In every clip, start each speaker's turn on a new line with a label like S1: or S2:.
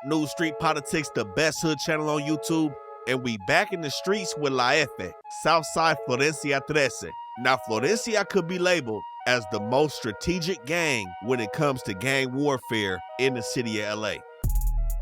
S1: news, street politics, the best hood channel on YouTube, and we back in the streets with La EFE, Southside Florencia 13. Now, Florencia could be labeled as the most strategic gang when it comes to gang warfare in the city of LA.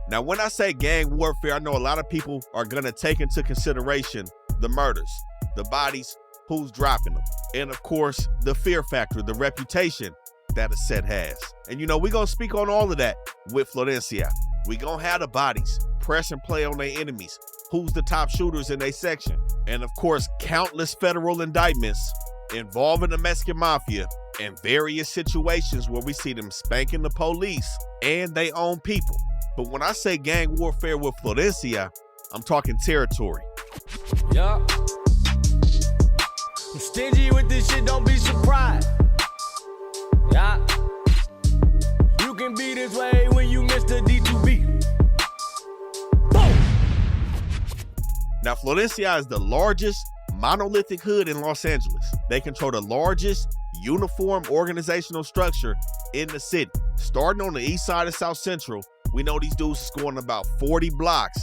S1: Now, when I say gang warfare, I know a lot of people are gonna take into consideration the murders, the bodies, who's dropping them, and of course, the fear factor, the reputation that a set has. And you know, we're gonna speak on all of that with Florencia. We gonna have the bodies, press and play on their enemies, who's the top shooters in their section, and of course, countless federal indictments involving the Mexican mafia and various situations where we see them spanking the police and their own people. But when I say gang warfare with Florencia, I'm talking territory.
S2: Yeah. I'm stingy with this shit, don't be surprised. Yeah. You can be this way when you miss the D2B. Boom!
S1: Now, Florencia is the largest monolithic hood in Los Angeles. They control the largest uniform organizational structure in the city. Starting on the east side of South Central, we know these dudes is going about 40 blocks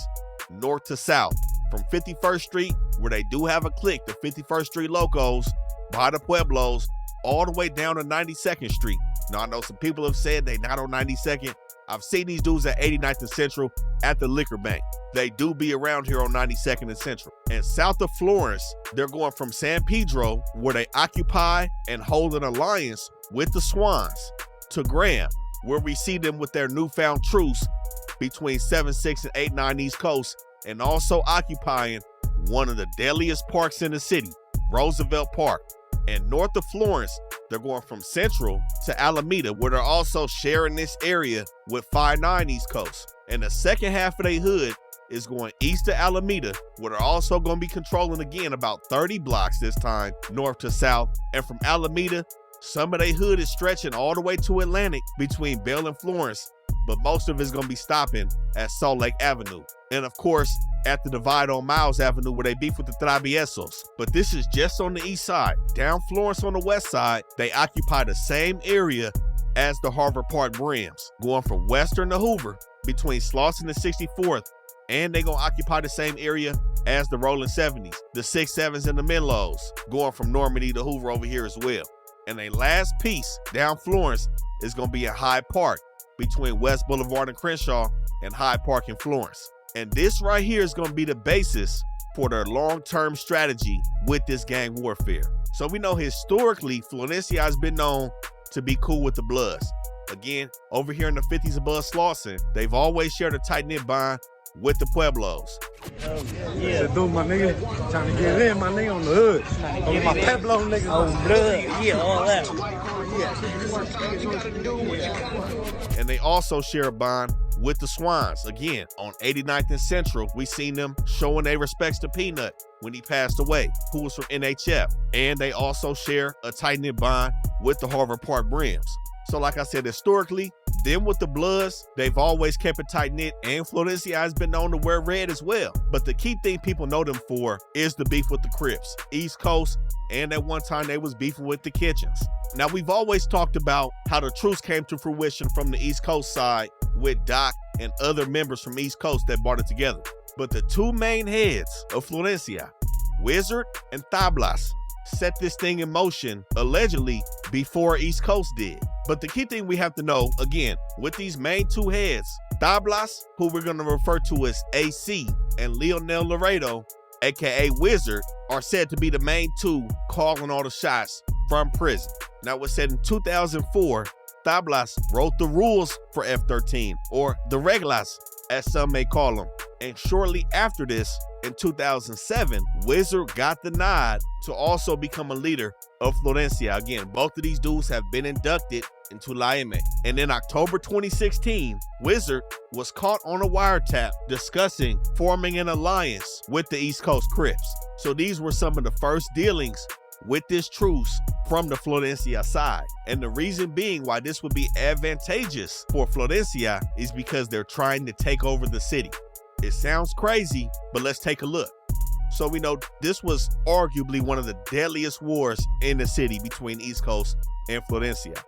S1: north to south. From 51st Street, where they do have a clique, the 51st Street Locos, by the Pueblos, all the way down to 92nd Street. Now, I know some people have said they not on 92nd. I've seen these dudes at 89th and Central at the Liquor Bank. They do be around here on 92nd and Central. And south of Florence, they're going from San Pedro, where they occupy and hold an alliance with the Swans, to Graham, where we see them with their newfound truce between 7-6 and 8-9 East Coast, and also occupying one of the deadliest parks in the city, Roosevelt Park. And north of Florence, they're going from Central to Alameda, where they're also sharing this area with 5-9 East Coast. And the second half of their hood is going east to Alameda, where they're also going to be controlling again about 30 blocks this time, north to south. And from Alameda, some of their hood is stretching all the way to Atlantic between Bell and Florence, but most of it's going to be stopping at Salt Lake Avenue. And of course, at the divide on Miles Avenue where they beef with the Traviesos. But this is just on the east side. Down Florence on the west side, they occupy the same area as the Harvard Park Brims, going from Western to Hoover between Slauson and 64th. And they gonna occupy the same area as the Rolling 70s, the 6-7s and the Menlos, going from Normandy to Hoover over here as well. And a last piece down Florence is gonna be in Hyde Park between West Boulevard and Crenshaw and Hyde Park in Florence. And this right here is gonna be the basis for their long-term strategy with this gang warfare. So we know historically, Florencia has been known to be cool with the Bloods. Again, over here in the 50s above Slauson, they've always shared a tight-knit bond with the Pueblos.
S3: Yeah, do my nigga, trying to get in, my nigga on the hood. On my Pueblo niggas.
S4: Oh, blood, yeah, all that.
S1: And they also share a bond with the Swans. Again, on 89th and Central, we seen them showing their respects to Peanut when he passed away, who was from NHF. And they also share a tight-knit bond with the Harvard Park Brims. So like I said, historically, them with the Bloods, they've always kept it tight-knit, and Florencia has been known to wear red as well. But the key thing people know them for is the beef with the Crips, East Coast, and at one time they was beefing with the Kitchens. Now, we've always talked about how the truce came to fruition from the East Coast side with Doc and other members from East Coast that brought it together. But the two main heads of Florencia, Wizard and Tablas, set this thing in motion allegedly before East Coast did. But the key thing we have to know, again, with these main two heads, Tablas, who we're going to refer to as AC, and Leonel Laredo, aka Wizard, are said to be the main two calling all the shots from prison. Now, it was said in 2004, Tablas wrote the rules for F13, or the Reglas, as some may call them. And shortly after this, in 2007, Wizard got the nod to also become a leader of Florencia. Again, both of these dudes have been inducted into La EFE. And in October 2016, Wizard was caught on a wiretap discussing forming an alliance with the East Coast Crips. So these were some of the first dealings with this truce from the Florencia side. And the reason being why this would be advantageous for Florencia is because they're trying to take over the city. It sounds crazy, but let's take a look. So we know this was arguably one of the deadliest wars in the city between East Coast and Florencia.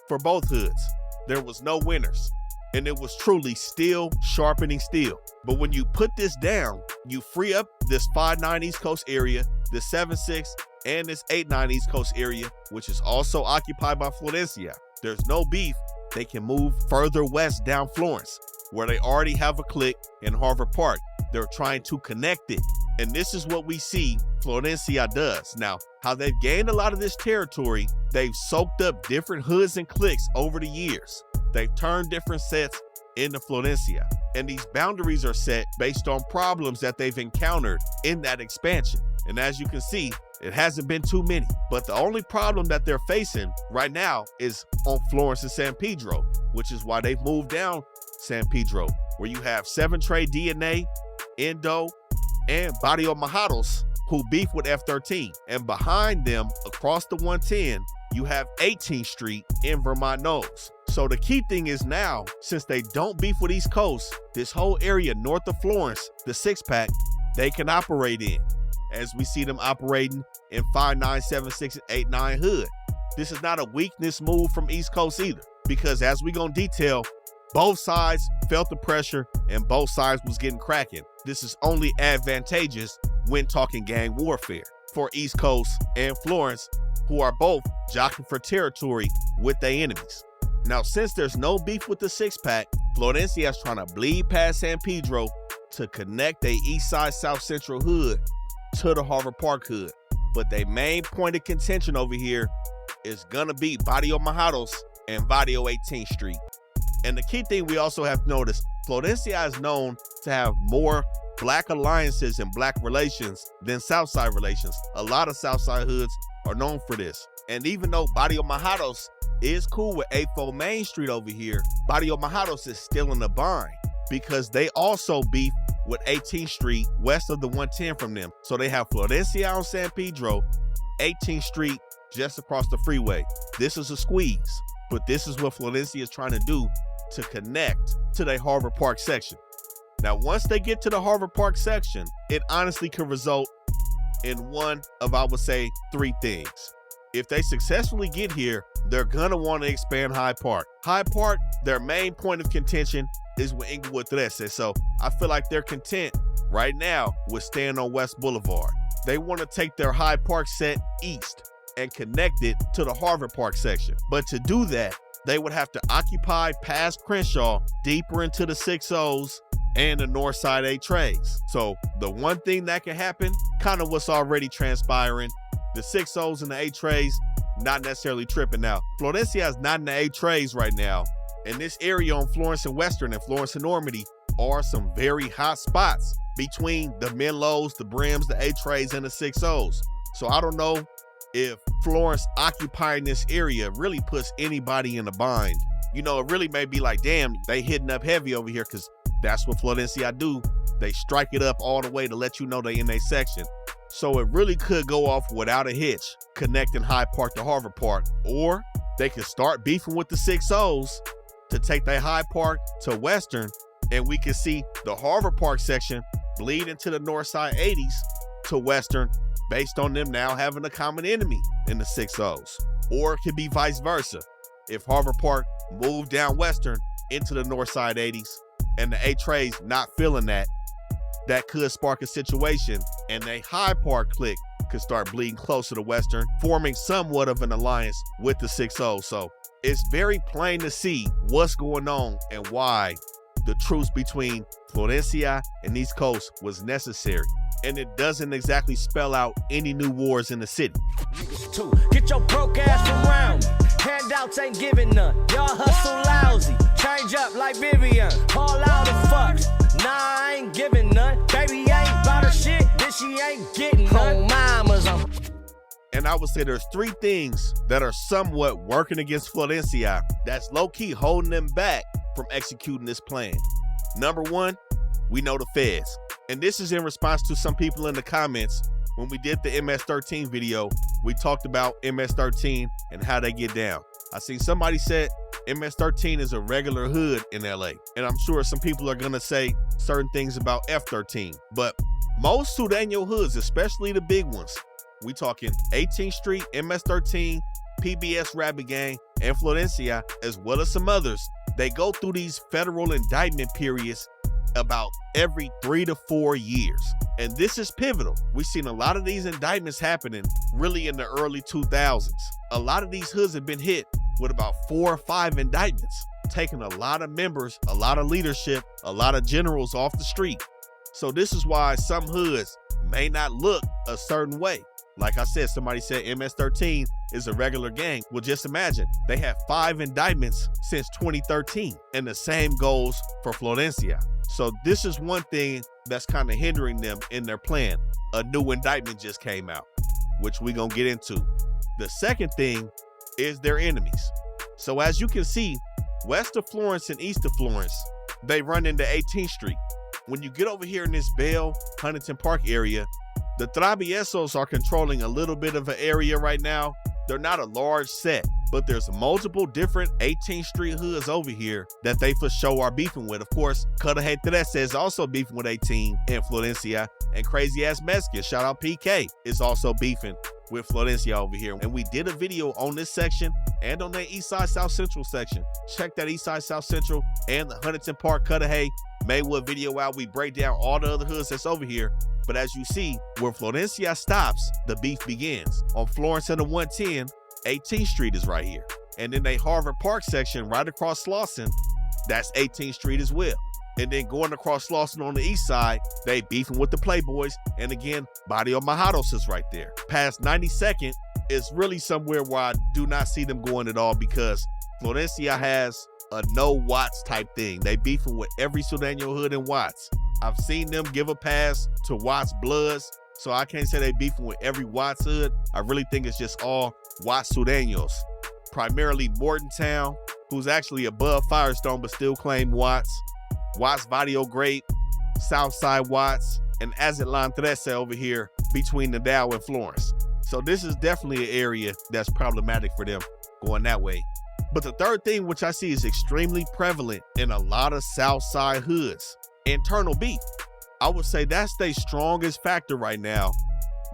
S1: For both hoods, there was no winners. and it was truly steel sharpening steel. But when you put this down, you free up this 5-9 East Coast area, the 7-6, and this 8-9 East Coast area, which is also occupied by Florencia. There's no beef. They can move further west down Florence, where they already have a clique in Harvard Park. They're trying to connect it. And this is what we see Florencia does. Now, how they've gained a lot of this territory, they've soaked up different hoods and cliques over the years. They've turned different sets into Florencia. And these boundaries are set based on problems that they've encountered in that expansion. And as you can see, it hasn't been too many. But the only problem that they're facing right now is on Florence and San Pedro, which is why they've moved down San Pedro, where you have 7 Trade DNA, Indo, and Barrio Malditos, who beef with F13. And behind them, across the 110, you have 18th Street in Vermont Nose. So the key thing is now, since they don't beef with East Coast, this whole area north of Florence, the 6-pack, they can operate in, as we see them operating in 5-9, 7-6, and 8-9 hood. This is not a weakness move from East Coast either, because as we gonna detail, both sides felt the pressure and both sides was getting cracking. This is only advantageous when talking gang warfare for East Coast and Florence, who are both jockeying for territory with their enemies. Now, since there's no beef with the 6-pack, Florencia is trying to bleed past San Pedro to connect the East Side South Central hood to the Harvard Park hood. But their main point of contention over here is gonna be Barrio Malditos and Barrio 18th Street. And the key thing we also have to notice, Florencia is known to have more black alliances and black relations than Southside relations. A lot of Southside hoods are known for this. And even though Barrio Malditos is cool with 84 Main Street over here, Barrio Malditos is still in the bind because they also beef with 18th Street west of the 110 from them. So they have Florencia on San Pedro, 18th Street just across the freeway. This is a squeeze, but this is what Florencia is trying to do to connect to the Harvard Park section. Now, once they get to the Harvard Park section, it honestly could result in one of, I would say, 3 things. If they successfully get here, they're gonna want to expand Hyde Park. Hyde Park, their main point of contention is with Inglewood 13. So I feel like they're content right now with staying on West Boulevard. They want to take their Hyde Park set east and connect it to the Harvard Park section. But to do that, they would have to occupy past Crenshaw deeper into the 6-0s and the north side 8 trays. So the one thing that can happen, kind of what's already transpiring, the 6-0s and the 8 trays, not necessarily tripping now. Florencia is not in the 8 trays right now. And this area on Florence and Western and Florence and Normandy are some very hot spots between the Menlos, the Brims, the 8 trays, and the 6-0s. So I don't know if Florence occupying this area really puts anybody in a bind. You know, it really may be like, damn, they hitting up heavy over here, because that's what Florencia do. They strike it up all the way to let you know they in their section. So it really could go off without a hitch, connecting Hyde Park to Harvard Park. Or they could start beefing with the 6-0s to take their Hyde Park to Western, and we can see the Harvard Park section bleed into the north side 80s to Western, based on them now having a common enemy in the 6-0s. Or it could be vice versa. If Harvard Park moved down Western into the north side 80s and the 8 trays not feeling that, that could spark a situation and a Hyde Park clique could start bleeding closer to Western, forming somewhat of an alliance with the 6-0. So it's very plain to see what's going on and why the truce between Florencia and East Coast was necessary. And it doesn't exactly spell out any new wars in the city.
S2: Get your broke ass around. Handouts ain't giving none. Y'all hustle lousy. Change up like Vivian. All out of fucks. Nah, I ain't giving none. Baby ain't bout her shit. Then she ain't getting none. Mamas,
S1: And I would say there's 3 things that are somewhat working against Florencia that's low-key holding them back from executing this plan. Number 1, we know the feds. And this is in response to some people in the comments. When we did the MS-13 video, we talked about MS-13 and how they get down. I seen somebody said MS-13 is a regular hood in LA. And I'm sure some people are gonna say certain things about F13. But most Sureño hoods, especially the big ones, we talking 18th Street, MS-13, PBS Rabbit Gang, and Florencia, as well as some others, They go through these federal indictment periods about every 3 to 4 years. And this is pivotal. We've seen a lot of these indictments happening really in the early 2000s. A lot of these hoods have been hit with about 4 or 5 indictments, taking a lot of members, a lot of leadership, a lot of generals off the street. So this is why some hoods may not look a certain way. Like I said, somebody said MS-13 is a regular gang. Well, just imagine, they have 5 indictments since 2013, and the same goes for Florencia. So this is one thing that's kind of hindering them in their plan. A new indictment just came out, which we're gonna get into. The second thing is their enemies. So as you can see, west of Florence and east of Florence, they run into 18th Street. When you get over here in this Bell, Huntington Park area, the Traviesos are controlling a little bit of an area right now. They're not a large set, but there's multiple different 18th Street hoods over here that they for sure are beefing with. Of course, Cuddahay Tres is also beefing with 18 and Florencia, and Crazy Ass Mexican, shout out PK, is also beefing with Florencia over here. And we did a video on this section and on the East Side South Central section. Check that East Side South Central and the Huntington Park Cuddahay Maywood video out. We break down all the other hoods that's over here. But as you see, where Florencia stops, the beef begins. On Florence and the 110, 18th Street is right here. And then they Harvard Park section right across Slauson, that's 18th Street as well. And then going across Slauson on the east side, they beefing with the Playboys. And again, Barrio Malditos is right there. Past 92nd is really somewhere where I do not see them going at all, because Florencia has a no Watts type thing. They beefing with every Sureño hood in Watts. I've seen them give a pass to Watts Bloods, so I can't say they beefing with every Watts hood. I really think it's just all Watts Sureños. Primarily Mortontown, who's actually above Firestone but still claim Watts. Watts Barrio Great, Southside Watts, and Azatlan 13 over here between the Dow and Florence. So this is definitely an area that's problematic for them going that way. But the third thing, which I see is extremely prevalent in a lot of Southside hoods, internal beef. I would say that's their strongest factor right now,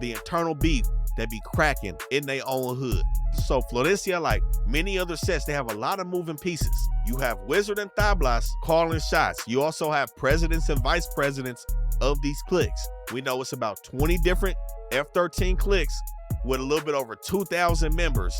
S1: the internal beef that be cracking in their own hood. So Florencia, like many other sets, they have a lot of moving pieces. You have Wizard and Tablas calling shots. You also have presidents and vice presidents of these cliques. We know it's about 20 different F13 cliques with a little bit over 2,000 members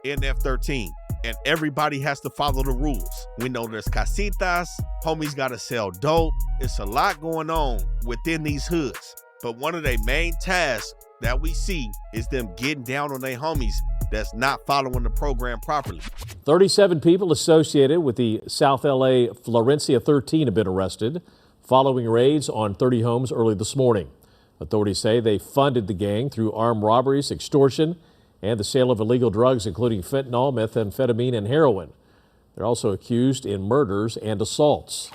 S1: in F13. And everybody has to follow the rules. We know there's casitas, homies gotta sell dope. It's a lot going on within these hoods. But one of their main tasks that we see is them getting down on their homies that's not following the program properly.
S5: 37 people associated with the South LA Florencia 13 have been arrested following raids on 30 homes early this morning. Authorities say they funded the gang through armed robberies, extortion, and the sale of illegal drugs, including fentanyl, methamphetamine, and heroin. They're also accused in murders and assaults.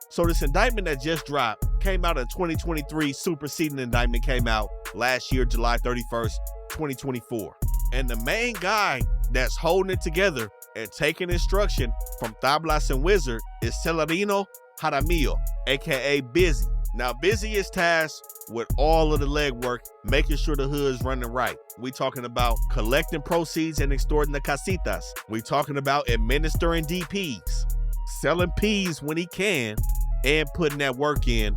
S1: So this indictment that just dropped came out in 2023. Superseding indictment came out last year, July 31st, 2024. And the main guy that's holding it together and taking instruction from Tablas and Wizard is Celerino Jaramillo, aka Bizzy. Now, Bizzy is tasked with all of the legwork, making sure the hood's running right. We talking about collecting proceeds and extorting the casitas. We talking about administering DPs, selling Ps when he can, and putting that work in,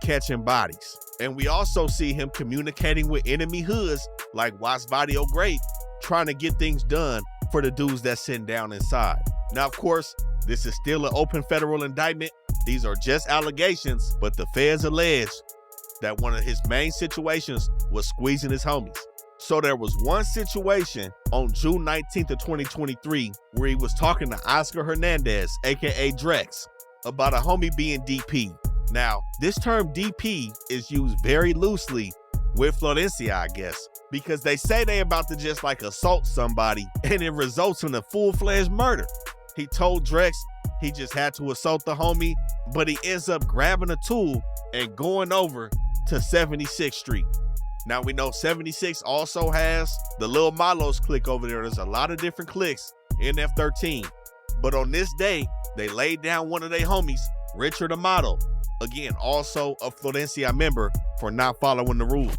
S1: catching bodies. And we also see him communicating with enemy hoods like Watts Barrio Great, trying to get things done for the dudes that's sitting down inside. Now, of course, this is still an open federal indictment. These are just allegations, but the feds alleged that one of his main situations was squeezing his homies. So there was one situation on June 19th of 2023 where he was talking to Oscar Hernandez, aka Drex, about a homie being DP. Now, this term DP is used very loosely with Florencia, I guess, because they say they about to just like assault somebody and it results in a full-fledged murder. He told Drex he just had to assault the homie, but he ends up grabbing a tool and going over to 76th Street. Now we know 76 also has the Lil Malos clique over there. There's a lot of different cliques in F13. But on this day, they laid down one of their homies, Richard Amato, again, also a Florencia member, for not following the rules.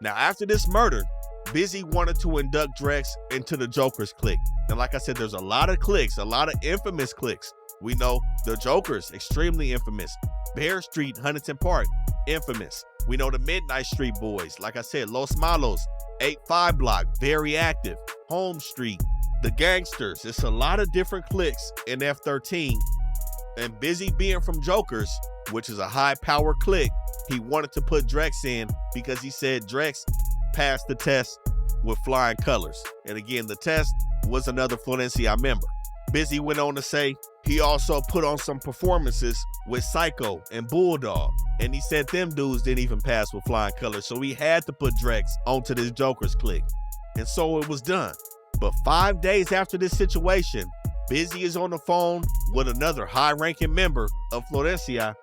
S1: Now after this murder, Bizzy wanted to induct Drex into the Jokers Clique. And like I said, there's a lot of cliques, a lot of infamous cliques. We know the Jokers, extremely infamous. Bear Street, Huntington Park, infamous. We know the Midnight Street Boys, like I said, Los Malos, 8-5 Block, very active. Home Street, the Gangsters. It's a lot of different cliques in F13. And Bizzy being from Jokers, which is a high power clique, he wanted to put Drex in because he said Drex passed the test with flying colors. And again, the test was another Florencia member. Bizzy went on to say he also put on some performances with Psycho and Bulldog. And he said them dudes didn't even pass with flying colors. So he had to put Drex onto this Jokers clique. And so it was done. But 5 days after this situation, Bizzy is on the phone with another high-ranking member of Florencia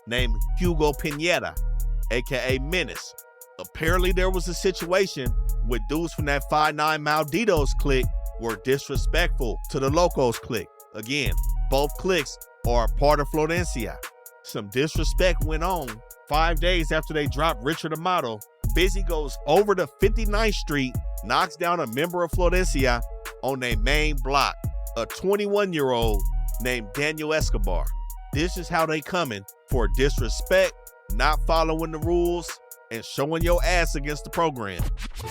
S1: named Hugo Pineda, aka Menace. Apparently there was a situation with dudes from that 5'9 Malditos clique were disrespectful to the Locos clique. Again, both cliques are a part of Florencia. Some disrespect went on. 5 days after they dropped Richard Amato, Bizzy goes over to 59th Street, knocks down a member of Florencia on their main block, a 21-year-old named Daniel Escobar. This is how they coming for disrespect, not following the rules, and showing your ass against the program.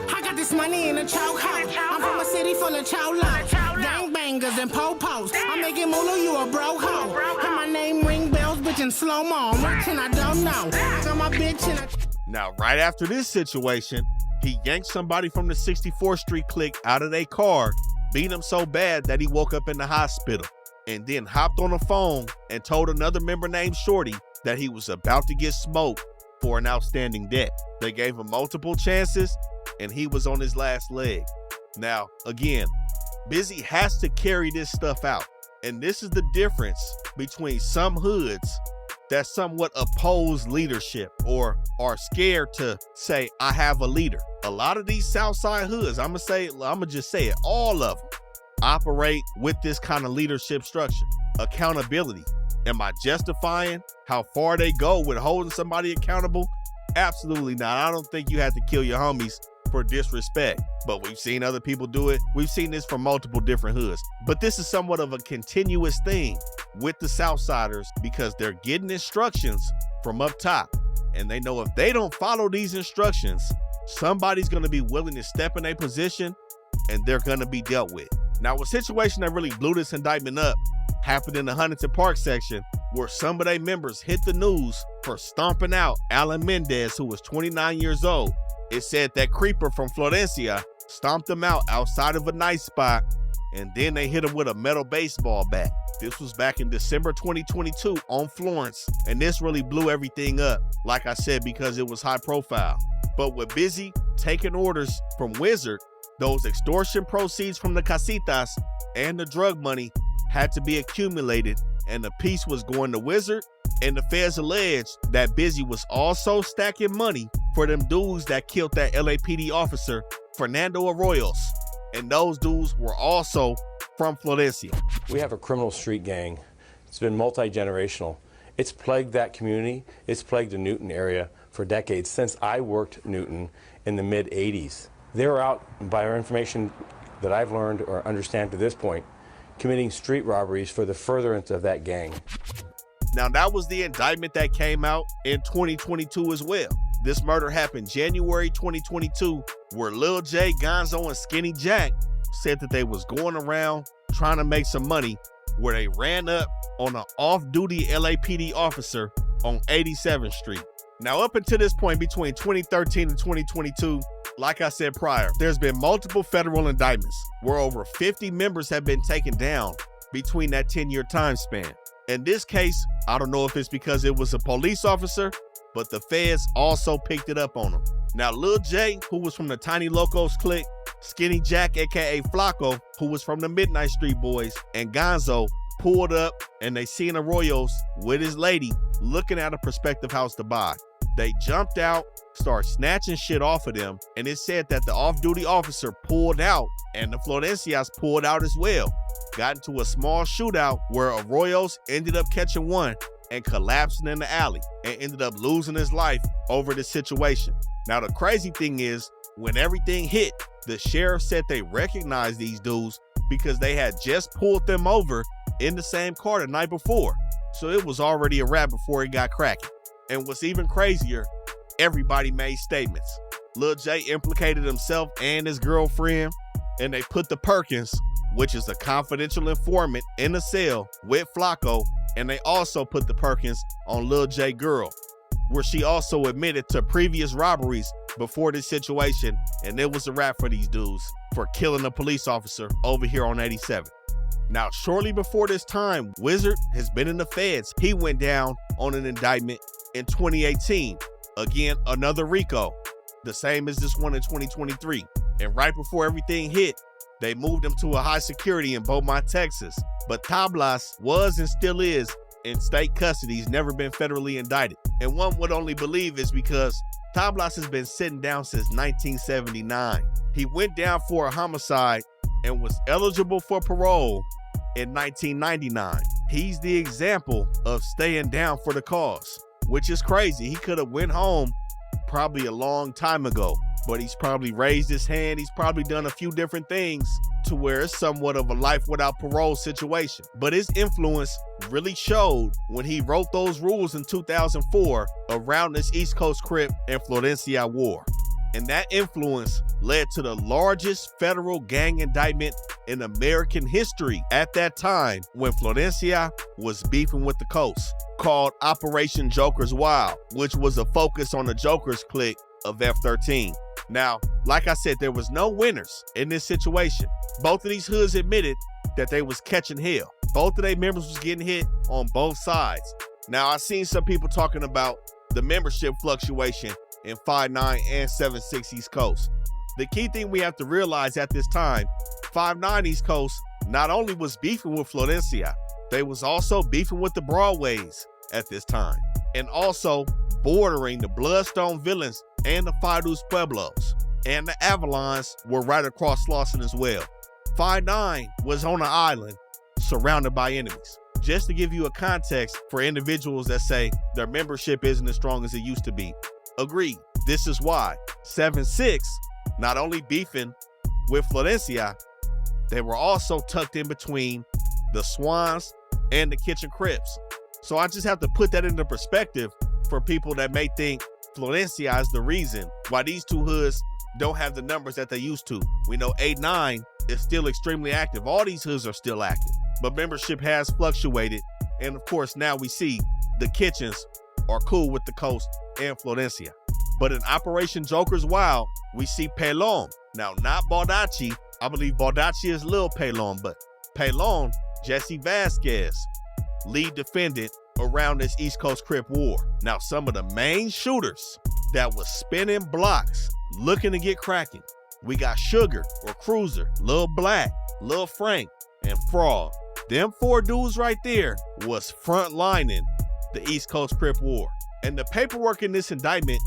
S6: I got this money in a chokehold. I'm from a city full of cholos, gangbangers and po-pos. I'm making moolah, you a bro ho. And my name ring bells, bitch, in slow-mo. I'm rich and I don't know. I got my bitch in a...
S1: Now, right after this situation, he yanked somebody from the 64th Street clique out of their car, beat him so bad that he woke up in the hospital, and then hopped on the phone and told another member named Shorty that he was about to get smoked for an outstanding debt. They gave him multiple chances, and he was on his last leg. Now, again, Bizzy has to carry this stuff out. And this is the difference between some hoods that somewhat oppose leadership or are scared to say, I have a leader. A lot of these Southside hoods, I'm gonna just say it, all of them operate with this kind of leadership structure. Accountability. Am I justifying how far they go with holding somebody accountable? Absolutely not. I don't think you have to kill your homies for disrespect, but we've seen other people do it. We've seen this from multiple different hoods, but this is somewhat of a continuous thing with the Southsiders because they're getting instructions from up top, and they know if they don't follow these instructions, somebody's going to be willing to step in a position and they're going to be dealt with. Now, a situation that really blew this indictment up happened in the Huntington Park section where some of their members hit the news for stomping out Alan Mendez, who was 29 years old. It said that creeper from Florencia stomped him out outside of a night spot, and then they hit him with a metal baseball bat. This was back in December 2022 on Florence, and this really blew everything up, like I said, because it was high profile. But with Bizzy taking orders from Wizard, those extortion proceeds from the casitas and the drug money had to be accumulated, and the piece was going to Wizard, and the feds alleged that Bizzy was also stacking money for them dudes that killed that LAPD officer, Fernando Arroyos, and those dudes were also from Florencia.
S7: We have a criminal street gang. It's been multi-generational. It's plagued that community. It's plagued the Newton area for decades, since I worked Newton in the mid-'80s. They're out, by our information that I've learned or understand to this point, committing street robberies for the furtherance of that gang.
S1: Now, that was the indictment that came out in 2022 as well. This murder happened January 2022, where Lil J, Gonzo, and Skinny Jack said that they was going around trying to make some money, where they ran up on an off-duty LAPD officer on 87th Street. Now, up until this point, between 2013 and 2022, like I said prior, there's been multiple federal indictments where over 50 members have been taken down between that 10-year time span. In this case, I don't know if it's because it was a police officer, but the feds also picked it up on him. Now, Lil J, who was from the Tiny Locos clique, Skinny Jack, aka Flacco, who was from the Midnight Street Boys, and Gonzo pulled up, and they seen Arroyos with his lady looking at a prospective house to buy. They jumped out, started snatching shit off of them, and it said that the off-duty officer pulled out, and the Florencias pulled out as well. Got into a small shootout where Arroyos ended up catching one and collapsing in the alley, and ended up losing his life over this situation. Now, the crazy thing is, when everything hit, the sheriff said they recognized these dudes because they had just pulled them over in the same car the night before. So it was already a wrap before it got cracking. And what's even crazier, everybody made statements. Lil J implicated himself and his girlfriend, and they put the Perkins, which is a confidential informant, in a cell with Flacco, and they also put the Perkins on Lil J girl, where she also admitted to previous robberies before this situation, and it was a wrap for these dudes for killing a police officer over here on 87. Now, shortly before this time, Wizard has been in the feds. He went down on an indictment in 2018. Again, another RICO, the same as this one in 2023. And right before everything hit, they moved him to a high security in Beaumont, Texas. But Tablas was and still is in state custody. He's never been federally indicted. And one would only believe is because Tablas has been sitting down since 1979. He went down for a homicide and was eligible for parole in 1999. He's the example of staying down for the cause, which is crazy. He could have went home probably a long time ago, but he's probably raised his hand. He's probably done a few different things to where it's somewhat of a life without parole situation. But his influence really showed when he wrote those rules in 2004 around this East Coast Crip and Florencia war. And that influence led to the largest federal gang indictment in American history at that time when Florencia was beefing with the coast, called Operation Jokers Wild, which was a focus on the Jokers Clique of F13. Now, like I said, there was no winners in this situation. Both of these hoods admitted that they was catching hell. Both of their members was getting hit on both sides. Now, I've seen some people talking about the membership fluctuation in 5'9" and 7'6" East Coast. The key thing we have to realize at this time, 5'9" East Coast not only was beefing with Florencia, they was also beefing with the Broadways at this time, and also bordering the Bloodstone Villains and the Fidus Pueblos, and the Avalons were right across Slauson as well. 5'9" was on an island surrounded by enemies. Just to give you a context for individuals that say their membership isn't as strong as it used to be. Agreed. This is why 7'6" not only beefing with Florencia, they were also tucked in between the Swans and the Kitchen Crips. So I just have to put that into perspective for people that may think Florencia is the reason why these two hoods don't have the numbers that they used to. We know 8-9 is still extremely active. All these hoods are still active, but membership has fluctuated. And of course, now we see the Kitchens are cool with the coast and Florencia. But in Operation Jokers Wild, we see Pelon. Now, not Baldacci. I believe Baldacci is Lil Pelon, but Pelon, Jesse Vasquez, lead defendant around this East Coast Crip war. Now, some of the main shooters that was spinning blocks looking to get cracking. We got Sugar or Cruiser, Lil Black, Lil Frank, and Frog. Them four dudes right there was frontlining the East Coast Crip war. And the paperwork in this indictment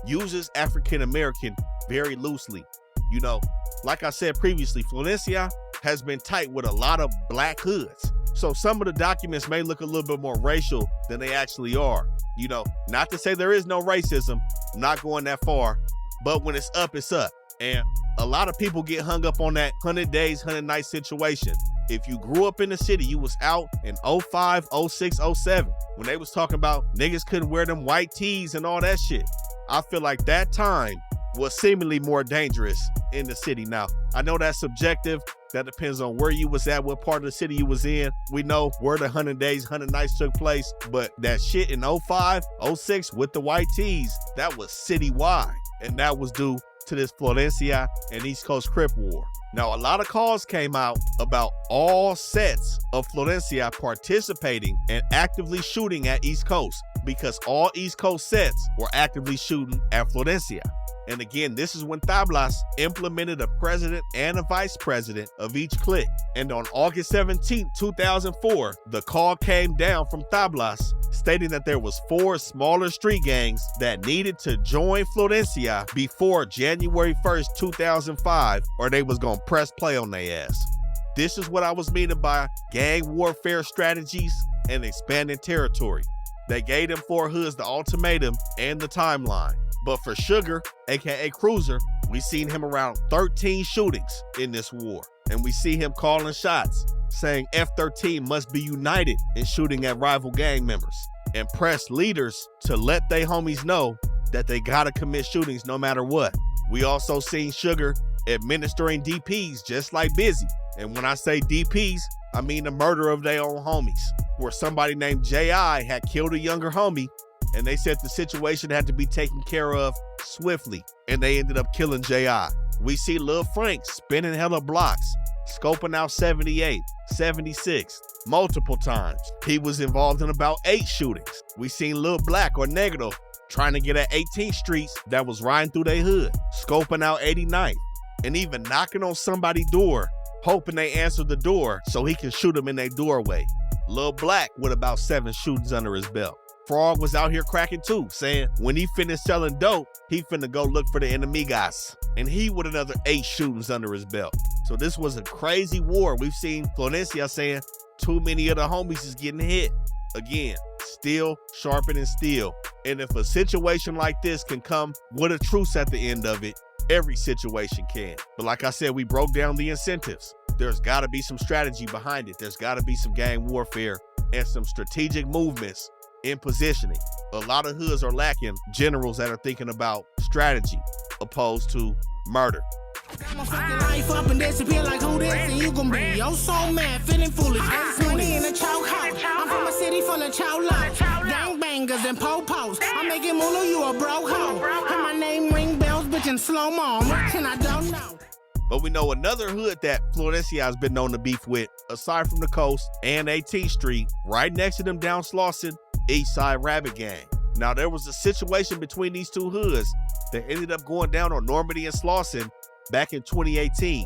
S1: uses African American very loosely. You know, like I said previously, Florencia has been tight with a lot of black hoods. So some of the documents may look a little bit more racial than they actually are. You know, not to say there is no racism, I'm not going that far, but when it's up, it's up. And a lot of people get hung up on that 100 days, 100 nights situation. If you grew up in the city, you was out in 05, 06, 07, when they was talking about niggas couldn't wear them white tees and all that shit. I feel like that time was seemingly more dangerous in the city. Now, I know that's subjective. That depends on where you was at, what part of the city you was in. We know where the 100 days, 100 nights took place, but that shit in 05, 06 with the white tees, that was citywide. And that was due to this Florencia and East Coast Crip war. Now, a lot of calls came out about all sets of Florencia participating and actively shooting at East Coast, because all East Coast sets were actively shooting at Florencia. And again, this is when Tablas implemented a president and a vice president of each clique. And on August 17, 2004, the call came down from Tablas stating that there was 4 smaller street gangs that needed to join Florencia before January 1st, 2005, or they was gonna press play on their ass. This is what I was meaning by gang warfare strategies and expanding territory. They gave them 4 hoods the ultimatum and the timeline. But for Sugar, aka Cruiser, we seen him around 13 shootings in this war. and we see him calling shots, saying F13 must be united in shooting at rival gang members, and press leaders to let they homies know that they gotta commit shootings no matter what. We also seen Sugar administering DPs just like Bizzy. And when I say DPs, I mean the murder of their own homies, where somebody named J.I. had killed a younger homie, and they said the situation had to be taken care of swiftly, and they ended up killing J.I. We see Lil Frank spinning hella blocks, scoping out 78, 76, multiple times. He was involved in about 8 shootings. We seen Lil Black or Negro trying to get at 18th Streets that was riding through their hood, scoping out 89th, and even knocking on somebody's door, hoping they answer the door so he can shoot them in their doorway. Lil Black with about 7 shootings under his belt. Frog was out here cracking too, saying when he finished selling dope, he finna go look for the enemigas. And he with another 8 shootings under his belt. So this was a crazy war. We've seen Florencia saying too many of the homies is getting hit. Again, steel sharpening steel. And if a situation like this can come with a truce at the end of it, every situation can. But like I said, we broke down the incentives. There's gotta be some strategy behind it. There's gotta be some gang warfare and some strategic movements in positioning. A lot of hoods are lacking generals that are thinking about strategy opposed to murder.
S6: I'ma fuck your life up and disappear like who this, and you gon' be oh so mad, feeling foolish. Money in a chokehold. I'm from a city full of cholos, gang bangers and po-pos. I'm making moolah, you a bro hoe. And my name ring bells, bitch, in slow-mo. I'm rich and I don't know.
S1: But we know another hood that Florencia has been known to beef with, aside from the coast and 18th Street, right next to them down Slauson, East Side Rabbit Gang. Now there was a situation between these two hoods that ended up going down on Normandy and Slauson back in 2018.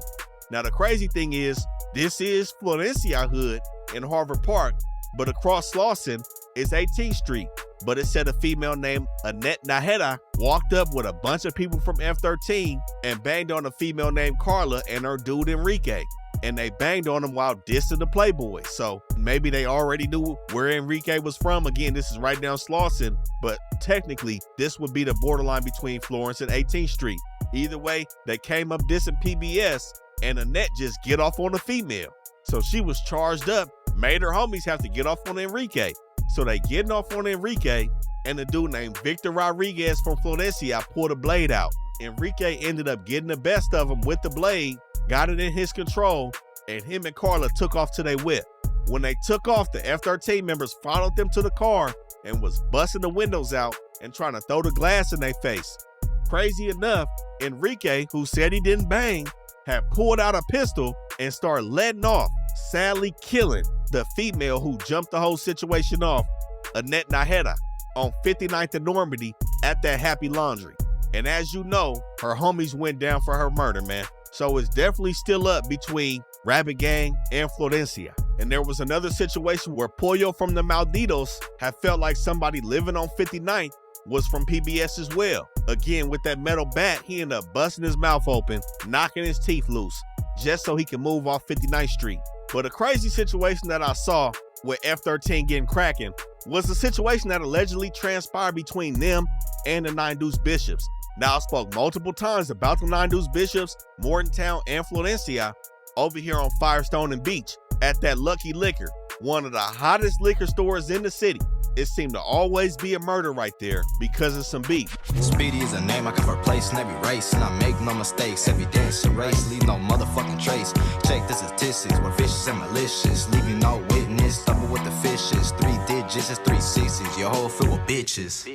S1: Now the crazy thing is, this is Florencia hood in Harvard Park, but across Slauson is 18th Street. But it said a female named Annette Naheda walked up with a bunch of people from F13 and banged on a female named Carla and her dude Enrique. And they banged on him while dissing the Playboys. So maybe they already knew where Enrique was from. Again, this is right down Slauson, but technically this would be the borderline between Florence and 18th Street. Either way, they came up dissing PBS and Annette just get off on the female. So she was charged up, made her homies have to get off on Enrique. So they getting off on Enrique, and the dude named Victor Rodriguez from Florencia pulled a blade out. Enrique ended up getting the best of him with the blade, got it in his control, and him and Carla took off to their whip. When they took off, the F13 members followed them to the car and was busting the windows out and trying to throw the glass in their face. Crazy enough, Enrique, who said he didn't bang, had pulled out a pistol and started letting off, sadly killing the female who jumped the whole situation off, Annette Naheda, on 59th and Normandy at that Happy Laundry. And as you know, her homies went down for her murder, man. So it's definitely still up between Rabbit Gang and Florencia. And there was another situation where Pollo from the Malditos had felt like somebody living on 59th was from PBS as well. Again, with that metal bat, he ended up busting his mouth open, knocking his teeth loose, just so he can move off 59th Street. But a crazy situation that I saw with F13 getting cracking was the situation that allegedly transpired between them and the 9 Deuce Bishops. Now, I spoke multiple times about the 9 Deuce Bishops, Mortontown, and Florencia over here on Firestone and Beach at that Lucky Liquor, one of the hottest liquor stores in the city. It seemed to always be a murder right there because of some beef.
S8: Speedy is a name I can replace in every race, and I make no mistakes. Every dance a race, leave no motherfucking trace. Check the statistics, we're vicious and malicious, leaving no witness. Double with the fishes, 3 digits, it's 3 6s. Your whole fill with bitches.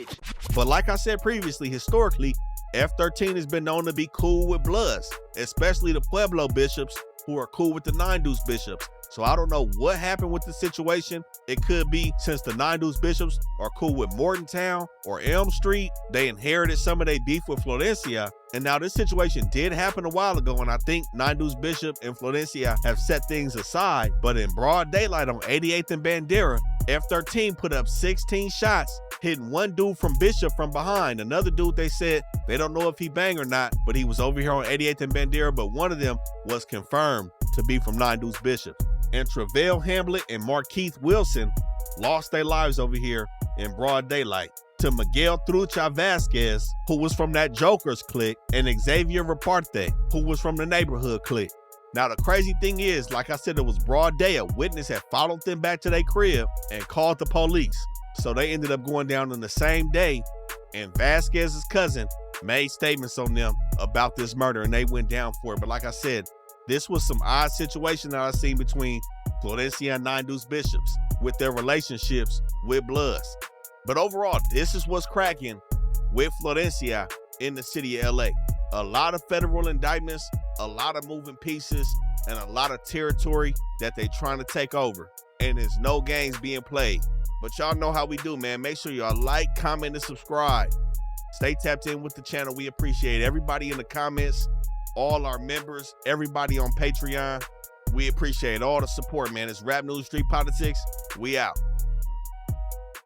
S1: But like I said previously, historically, F13 has been known to be cool with Bloods, especially the Pueblo Bishops, who are cool with the 9 Deuce Bishops. So I don't know what happened with the situation. It could be since the 9 Deuce Bishops are cool with Mortontown or Elm Street, they inherited some of their beef with Florencia. And now this situation did happen a while ago, and I think 9 Deuce Bishop and Florencia have set things aside. But in broad daylight on 88th and Bandera, F13 put up 16 shots, hitting one dude from Bishop from behind. Another dude, they said they don't know if he banged or not, but he was over here on 88th and Bandera, but one of them was confirmed to be from 9 Deuce Bishop. And Travell Hamlet and Markeith Wilson lost their lives over here in broad daylight to Miguel Trucha Vasquez, who was from that Jokers Clique, and Xavier Raparte, who was from the Neighborhood Clique. Now, the crazy thing is, like I said, it was broad day. A witness had followed them back to their crib and called the police. So they ended up going down on the same day, and Vasquez's cousin made statements on them about this murder, and they went down for it. But like I said, this was some odd situation that I've seen between Florencia and Nine Deuce Bishops with their relationships with Bloods. But overall, this is what's cracking with Florencia in the city of L.A. A lot of federal indictments, a lot of moving pieces, and a lot of territory that they trying to take over. And there's no games being played. But y'all know how we do, man. Make sure y'all like, comment, and subscribe. Stay tapped in with the channel. We appreciate everybody in the comments, all our members, everybody on Patreon. We appreciate all the support, man. It's Rap News Street Politics. We out.